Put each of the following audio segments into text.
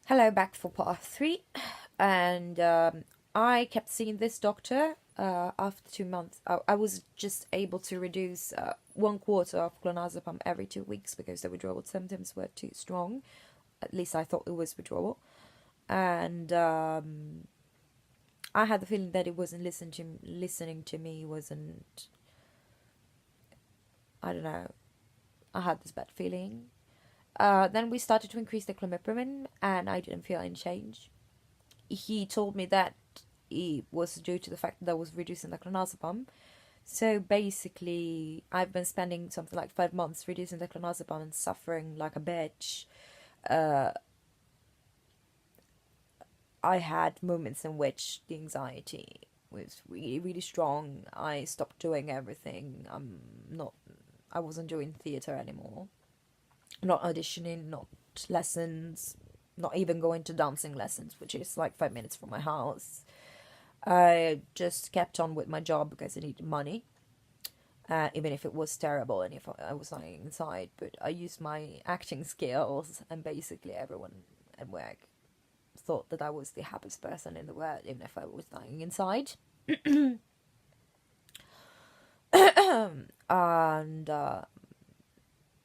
Hello, back for part three. And I kept seeing this doctor after 2 months. I was just able to reduce 1/4 of clonazepam every 2 weeks because the withdrawal symptoms were too strong. At least I thought it was withdrawal. And I had the feeling that it wasn't listening to me, wasn't, I don't know, I had this bad feeling. Then we started to increase the clomipramine, and I didn't feel any change. He told me that it was due to the fact that I was reducing the clonazepam. So basically, I've been spending something like 5 months reducing the clonazepam and suffering like a bitch. Uh, I had moments in which the anxiety was really, really strong. I stopped doing everything. I wasn't doing theatre anymore. Not auditioning, not lessons, not even going to dancing lessons, which is like 5 minutes from my house. I just kept on with my job because I needed money, even if it was terrible and if I was lying inside. But I used my acting skills, and basically everyone at work thought that I was the happiest person in the world, even if I was lying inside. And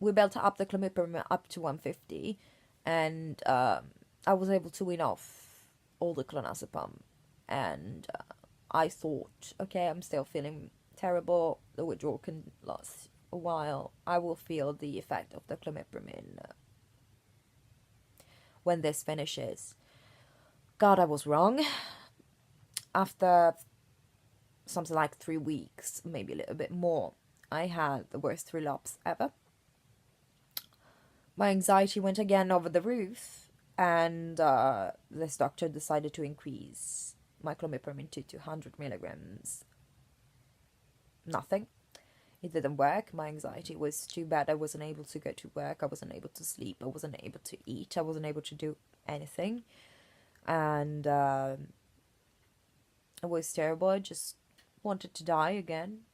we built up the clomipramine up to 150, and I was able to win off all the clonazepam. And I thought, okay, I'm still feeling terrible. The withdrawal can last a while. I will feel the effect of the clomipramine when this finishes. God, I was wrong. After something like 3 weeks, maybe a little bit more, I had the worst relapse ever. My anxiety went again over the roof, and this doctor decided to increase my clomipramine to 200 milligrams. Nothing. It didn't work. My anxiety was too bad. I wasn't able to go to work. I wasn't able to sleep. I wasn't able to eat. I wasn't able to do anything. And it was terrible. I just wanted to die again.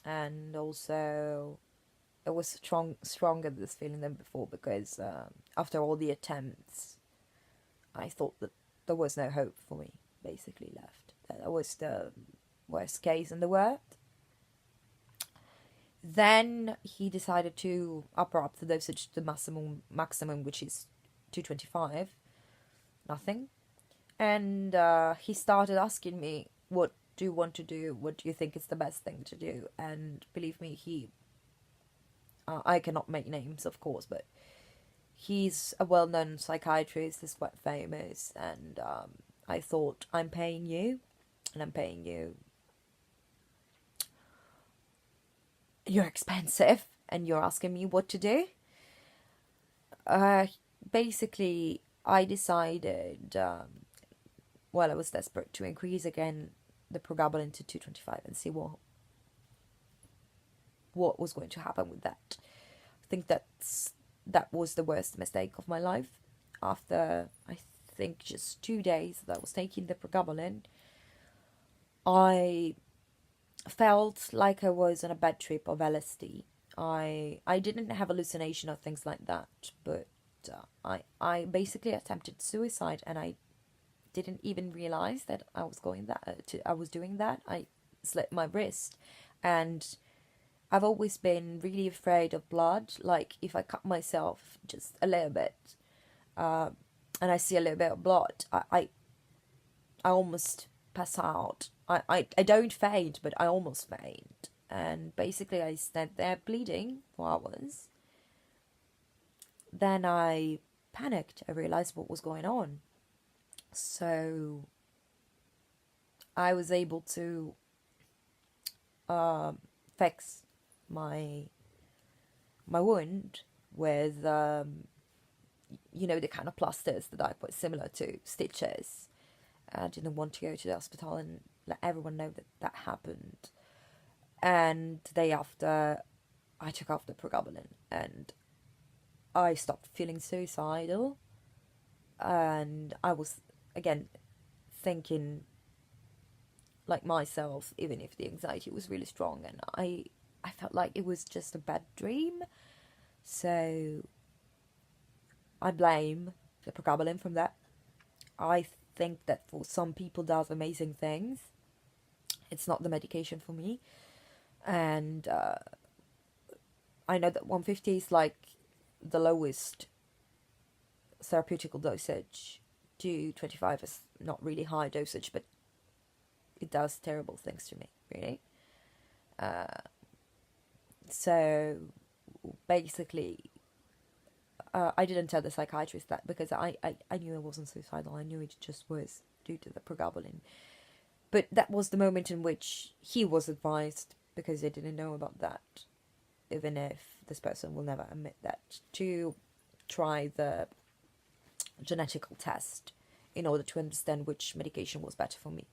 And also, it was stronger, this feeling, than before, because after all the attempts, I thought that there was no hope for me, basically, left. That was the worst case in the world. Then he decided to up the dosage to the maximum, which is 225. Nothing. And he started asking me, what do you want to do? What do you think is the best thing to do? And believe me, I cannot make names, of course, but he's a well-known psychiatrist, he's quite famous, and I thought, I'm paying you, and I'm paying you. You're expensive, and you're asking me what to do? Basically, I decided, I was desperate to increase again the pregabalin to 225 and see what was going to happen with that. I think that was the worst mistake of my life. After, I think, just 2 days that I was taking the pregabalin, I felt like I was on a bad trip of LSD. I didn't have hallucination or things like that, but I basically attempted suicide, and I didn't even realize that I was doing that. I slit my wrist, and I've always been really afraid of blood. Like, if I cut myself just a little bit, and I see a little bit of blood, I almost pass out. I don't faint, but I almost faint. And basically, I stand there bleeding for hours. Then I panicked. I realized what was going on. So I was able to fix my wound with the kind of plasters that I put, similar to stitches. I didn't want to go to the hospital and let everyone know that happened. And the day after, I took off the pregabalin, and I stopped feeling suicidal. And I was, again, thinking like myself, even if the anxiety was really strong, and I felt like it was just a bad dream. So I blame the pregabalin from that. I think that for some people does amazing things. It's not the medication for me. And I know that 150 is like the lowest therapeutical dosage. 225 is not really high dosage, but it does terrible things to me, really. So basically, I didn't tell the psychiatrist that because I knew it wasn't suicidal. I knew it just was due to the pregabalin. But that was the moment in which he was advised, because they didn't know about that, even if this person will never admit that, to try the genetical test in order to understand which medication was better for me.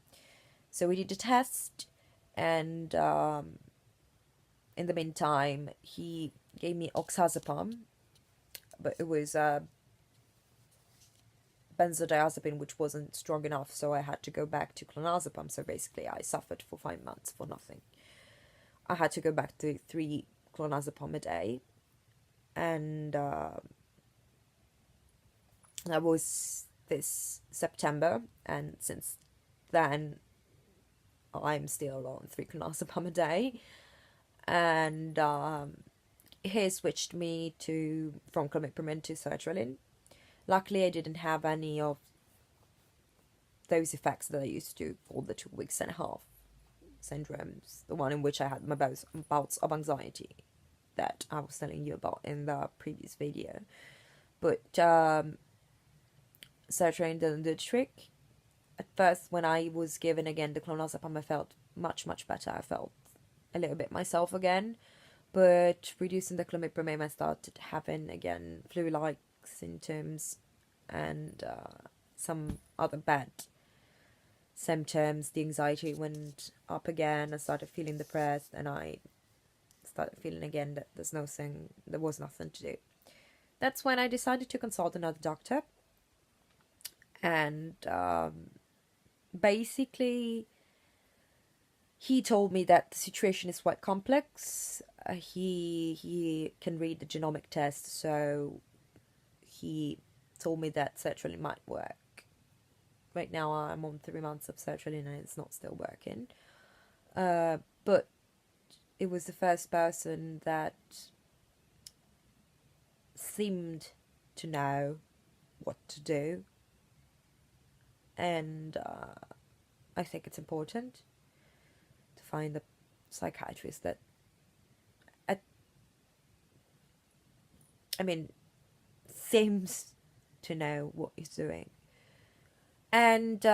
So we did the test, and in the meantime, he gave me oxazepam, but it was benzodiazepine, which wasn't strong enough, so I had to go back to clonazepam. So basically, I suffered for 5 months for nothing. I had to go back to 3 clonazepam a day, and that was this September, and since then, I'm still on 3 clonazepam a day, and he switched me from clomipramine to sertraline. Luckily, I didn't have any of those effects that I used to for the 2.5 weeks syndromes, the one in which I had my bouts of anxiety that I was telling you about in the previous video. But sertraline didn't do the trick. At first, when I was given again the clonazepam, I felt much better. I felt a little bit myself again. But reducing the clomipramine, I started having again flu-like symptoms and some other bad symptoms. The anxiety went up again. I started feeling depressed, and I started feeling again that there was nothing to do. That's when I decided to consult another doctor, and basically he told me that the situation is quite complex. He can read the genomic test, so he told me that sertraline might work. Right now I'm on 3 months of sertraline and it's not still working. But it was the first person that seemed to know what to do. And I think it's important to find a psychiatrist that, seems to know what he's doing. And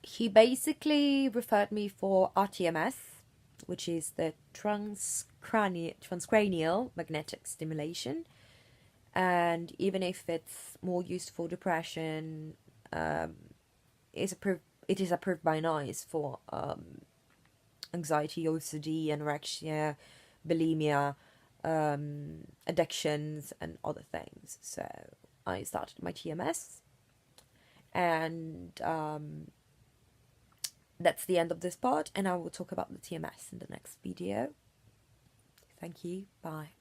he basically referred me for RTMS, which is the transcranial magnetic stimulation. And even if it's more used for depression, it is approved by NICE for anxiety, OCD, anorexia, bulimia, addictions, and other things. So I started my TMS, and that's the end of this part, and I will talk about the TMS in the next video. Thank you. Bye.